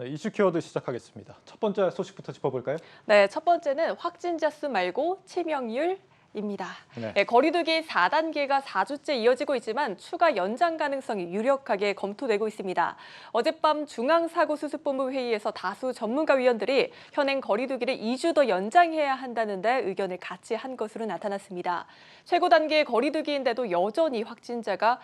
네, 이슈 키워드 시작하겠습니다. 첫 번째 소식부터 짚어볼까요? 네, 첫 번째는 확진자 수 말고 치명률입니다. 네. 네, 거리두기 4단계가 4주째 이어지고 있지만 추가 연장 가능성이 유력하게 검토되고 있습니다. 어젯밤 중앙사고수습본부 회의에서 다수 전문가 위원들이 현행 거리두기를 2주 더 연장해야 한다는데 의견을 같이 한 것으로 나타났습니다. 최고 단계의 거리두기인데도 여전히 확진자가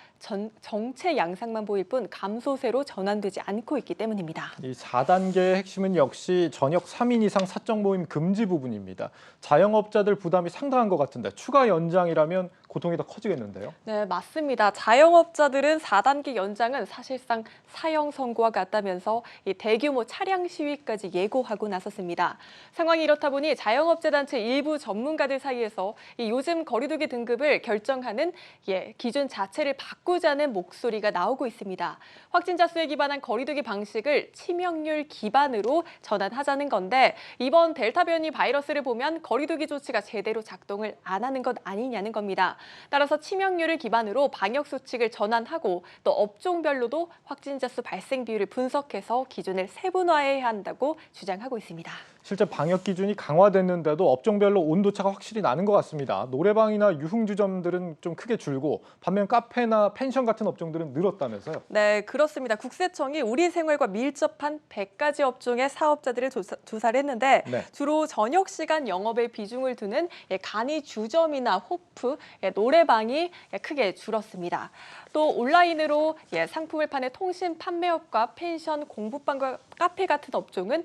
정체 양상만 보일 뿐 감소세로 전환되지 않고 있기 때문입니다. 이 4단계의 핵심은 역시 저녁 3인 이상 사적 모임 금지 부분입니다. 자영업자들 부담이 상당한 것 같은데 추가 연장이라면 고통이 더 커지겠는데요? 네, 맞습니다. 자영업자들은 4단계 연장은 사실상 사형 선고와 같다면서 이 대규모 차량 시위까지 예고하고 나섰습니다. 상황이 이렇다 보니 자영업자 단체 일부 전문가들 사이에서 이 요즘 거리두기 등급을 결정하는 기준 자체를 바꾸자는 목소리가 나오고 있습니다. 확진자 수에 기반한 거리두기 방식을 치명률 기반으로 전환하자는 건데 이번 델타 변이 바이러스를 보면 거리두기 조치가 제대로 작동을 안 하는 것 아니냐는 겁니다. 따라서 치명률을 기반으로 방역 수칙을 전환하고 또 업종별로도 확진자 수 발생 비율을 분석해서 기준을 세분화해야 한다고 주장하고 있습니다. 실제 방역 기준이 강화됐는데도 업종별로 온도차가 확실히 나는 것 같습니다. 노래방이나 유흥주점들은 좀 크게 줄고 반면 카페나 펜션 같은 업종들은 늘었다면서요? 네, 그렇습니다. 국세청이 우리 생활과 밀접한 100가지 업종의 사업자들을 조사를 했는데 네. 주로 저녁 시간 영업에 비중을 두는 간이 주점이나 호프, 노래방이 크게 줄었습니다. 또 온라인으로 상품을 파는 통신 판매업과 펜션, 공부방과 카페 같은 업종은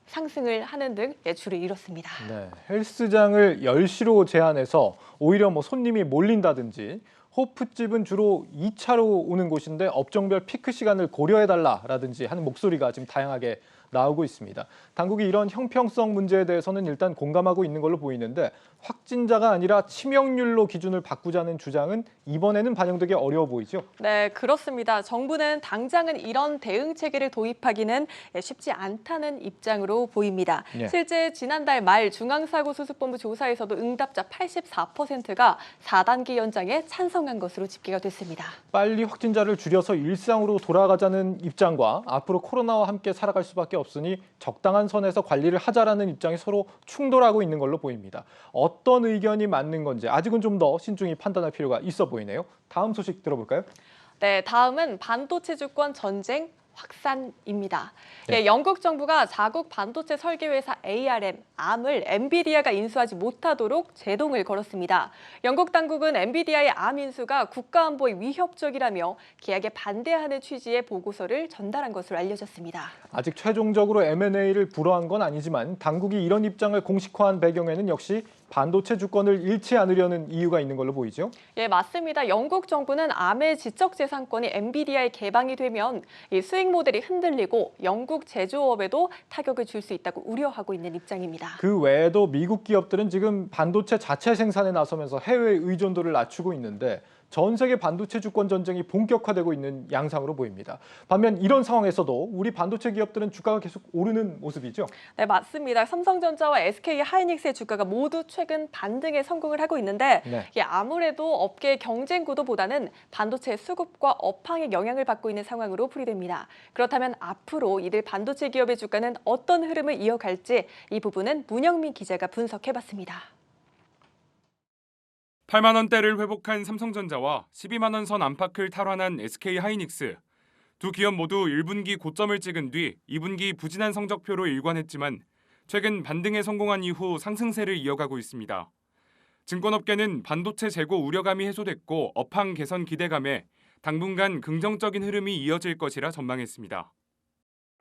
상승을 하는 등 줄을 이뤘습니다. 네, 헬스장을 10시로 제한해서 오히려 손님이 몰린다든지 호프집은 주로 2차로 오는 곳인데 업종별 피크 시간을 고려해달라라든지 하는 목소리가 지금 다양하게 나오고 있습니다. 당국이 이런 형평성 문제에 대해서는 일단 공감하고 있는 걸로 보이는데 확진자가 아니라 치명률로 기준을 바꾸자는 주장은 이번에는 반영되기 어려워 보이죠? 네, 그렇습니다. 정부는 당장은 이런 대응 체계를 도입하기는 쉽지 않다는 입장으로 보입니다. 네. 실제 지난달 말 중앙사고수습본부 조사에서도 응답자 84%가 4단계 연장에 찬성한 것으로 집계가 됐습니다. 빨리 확진자를 줄여서 일상으로 돌아가자는 입장과 앞으로 코로나와 함께 살아갈 수밖에 없으니 적당한 선에서 관리를 하자라는 입장이 서로 충돌하고 있는 걸로 보입니다. 어떤 의견이 맞는 건지 아직은 좀 더 신중히 판단할 필요가 있어 보이네요. 다음 소식 들어볼까요? 네, 다음은 반도체 주권 전쟁 확산입니다. 네. 영국 정부가 자국 반도체 설계 회사 ARM을 엔비디아가 인수하지 못하도록 제동을 걸었습니다. 영국 당국은 엔비디아의 암 인수가 국가안보에 위협적이라며 계약에 반대하는 취지의 보고서를 전달한 것으로 알려졌습니다. 아직 최종적으로 M&A를 불허한 건 아니지만 당국이 이런 입장을 공식화한 배경에는 역시 반도체 주권을 잃지 않으려는 이유가 있는 걸로 보이죠? 예, 맞습니다. 영국 정부는 암의 지적재산권이 엔비디아에 개방이 되면 이 수익 모델이 흔들리고 영국 제조업에도 타격을 줄 수 있다고 우려하고 있는 입장입니다. 그 외에도 미국 기업들은 지금 반도체 자체 생산에 나서면서 해외 의존도를 낮추고 있는데 전 세계 반도체 주권 전쟁이 본격화되고 있는 양상으로 보입니다. 반면 이런 상황에서도 우리 반도체 기업들은 주가가 계속 오르는 모습이죠? 네, 맞습니다. 삼성전자와 SK 하이닉스의 주가가 모두 최근 반등에 성공을 하고 있는데 네. 아무래도 업계 경쟁 구도보다는 반도체 수급과 업황의 영향을 받고 있는 상황으로 풀이됩니다. 그렇다면 앞으로 이들 반도체 기업의 주가는 어떤 흐름을 이어갈지 이 부분은 문영민 기자가 분석해봤습니다. 8만 원대를 회복한 삼성전자와 12만 원 선 안팎을 탈환한 SK 하이닉스. 두 기업 모두 1분기 고점을 찍은 뒤 2분기 부진한 성적표로 일관했지만 최근 반등에 성공한 이후 상승세를 이어가고 있습니다. 증권업계는 반도체 재고 우려감이 해소됐고 업황 개선 기대감에 당분간 긍정적인 흐름이 이어질 것이라 전망했습니다.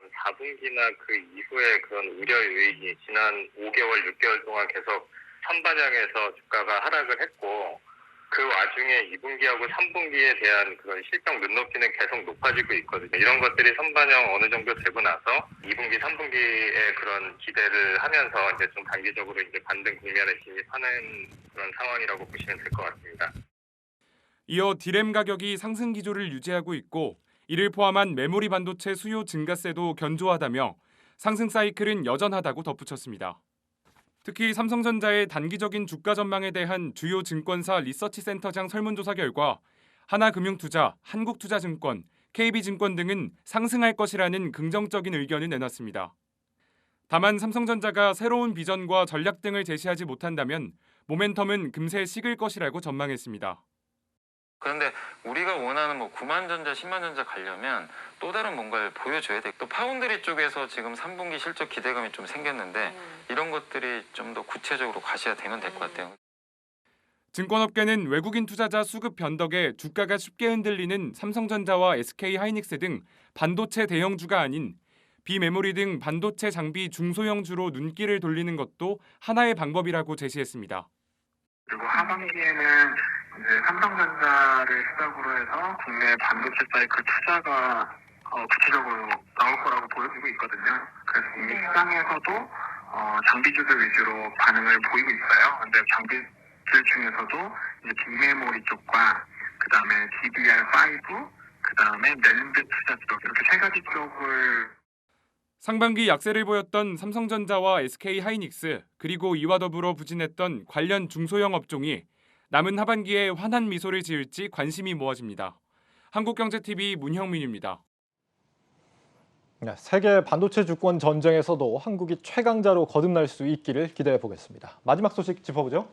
4분기나 그 이후에 그런 우려 요인이 지난 5개월, 6개월 동안 계속 선반영해서 주가가 하락을 했고 그 와중에 2분기하고 3분기에 대한 그런 실적 눈높이는 계속 높아지고 있거든요. 이런 것들이 선반영 어느 정도 되고 나서 2분기, 3분기에 그런 기대를 하면서 이제 좀 단기적으로 이제 반등 국면에 진입하는 그런 상황이라고 보시면 될 것 같습니다. 이어 디램 가격이 상승 기조를 유지하고 있고 이를 포함한 메모리 반도체 수요 증가세도 견조하다며 상승 사이클은 여전하다고 덧붙였습니다. 특히 삼성전자의 단기적인 주가 전망에 대한 주요 증권사 리서치센터장 설문조사 결과 하나금융투자, 한국투자증권, KB증권 등은 상승할 것이라는 긍정적인 의견을 내놨습니다. 다만 삼성전자가 새로운 비전과 전략 등을 제시하지 못한다면 모멘텀은 금세 식을 것이라고 전망했습니다. 그런데 우리가 원하는 9만 전자, 10만 전자 가려면 또 다른 뭔가를 보여줘야 돼. 또 파운드리 쪽에서 지금 3분기 실적 기대감이 좀 생겼는데 이런 것들이 좀 더 구체적으로 가셔야 되면 될 것 같아요. 증권업계는 외국인 투자자 수급 변덕에 주가가 쉽게 흔들리는 삼성전자와 SK하이닉스 등 반도체 대형주가 아닌 비메모리 등 반도체 장비 중소형주로 눈길을 돌리는 것도 하나의 방법이라고 제시했습니다. 그리고 하반기에는 이제 삼성전자를 시작으로 해서 국내 반도체 사이클 투자가 구체적으로 나올 거라고 보여지고 있거든요. 그래서 이미 시장에서도 장비주들 위주로 반응을 보이고 있어요. 근데 장비들 중에서도 이제 빅메모리 쪽과 그다음에 DDR5, 그다음에 낸드 투자 쪽 이렇게 세 가지 쪽을 상반기 약세를 보였던 삼성전자와 SK하이닉스 그리고 이와 더불어 부진했던 관련 중소형 업종이 남은 하반기에 환한 미소를 지을지 관심이 모아집니다. 한국경제TV 문형민입니다. 네, 세계 반도체 주권 전쟁에서도 한국이 최강자로 거듭날 수 있기를 기대해 보겠습니다. 마지막 소식 짚어보죠.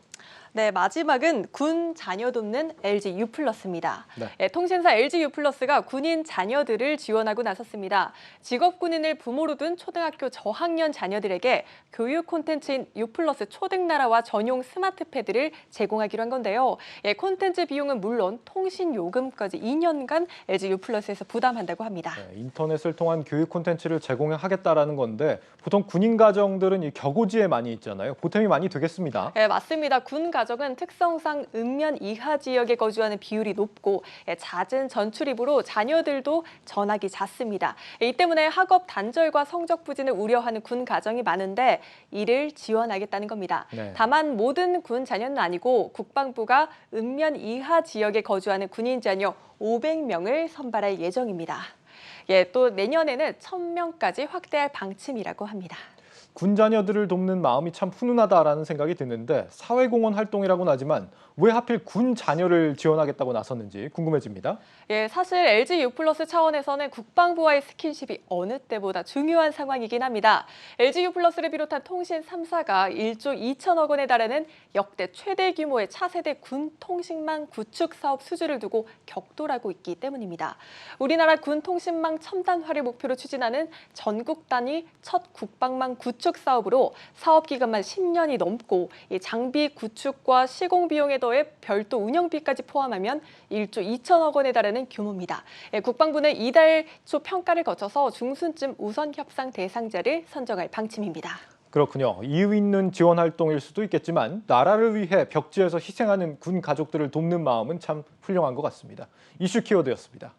네, 마지막은 군 자녀 돕는 LG U+입니다. 네. 통신사 LG U+가 군인 자녀들을 지원하고 나섰습니다. 직업 군인을 부모로 둔 초등학교 저학년 자녀들에게 교육 콘텐츠인 U+ 초등나라와 전용 스마트패드를 제공하기로 한 건데요. 콘텐츠 비용은 물론 통신 요금까지 2년간 LG U+에서 부담한다고 합니다. 네, 인터넷을 통한 교육 콘텐츠를 제공하겠다라는 건데 보통 군인 가정들은 이 격오지에 많이 있잖아요. 보탬이 많이 되겠습니다. 네, 맞습니다. 군 가정은 특성상 읍면 이하 지역에 거주하는 비율이 높고 잦은 전출입으로 자녀들도 전학이 잦습니다. 이 때문에 학업 단절과 성적 부진을 우려하는 군 가정이 많은데 이를 지원하겠다는 겁니다. 네. 다만 모든 군 자녀는 아니고 국방부가 읍면 이하 지역에 거주하는 군인 자녀 500명을 선발할 예정입니다. 또 내년에는 1000명까지 확대할 방침이라고 합니다. 군 자녀들을 돕는 마음이 참 훈훈하다라는 생각이 드는데 사회공헌 활동이라고는 하지만 왜 하필 군 자녀를 지원하겠다고 나섰는지 궁금해집니다. 사실 LG U+ 차원에서는 국방부와의 스킨십이 어느 때보다 중요한 상황이긴 합니다. LG U+를 비롯한 통신 3사가 1조 2천억 원에 달하는 역대 최대 규모의 차세대 군 통신망 구축 사업 수주를 두고 격돌하고 있기 때문입니다. 우리나라 군 통신망 첨단화를 목표로 추진하는 전국 단위 첫 국방망 구축 사업으로 사업 기간만 10년이 넘고 이 장비 구축과 시공 비용에 더해 별도 운영비까지 포함하면 1조 2천억 원에 달하는 규모입니다. 국방부는 이달 초 평가를 거쳐서 중순쯤 우선 협상 대상자를 선정할 방침입니다. 그렇군요. 이유 있는 지원 활동일 수도 있겠지만 나라를 위해 벽지에서 희생하는 군 가족들을 돕는 마음은 참 훌륭한 것 같습니다. 이슈 키워드였습니다.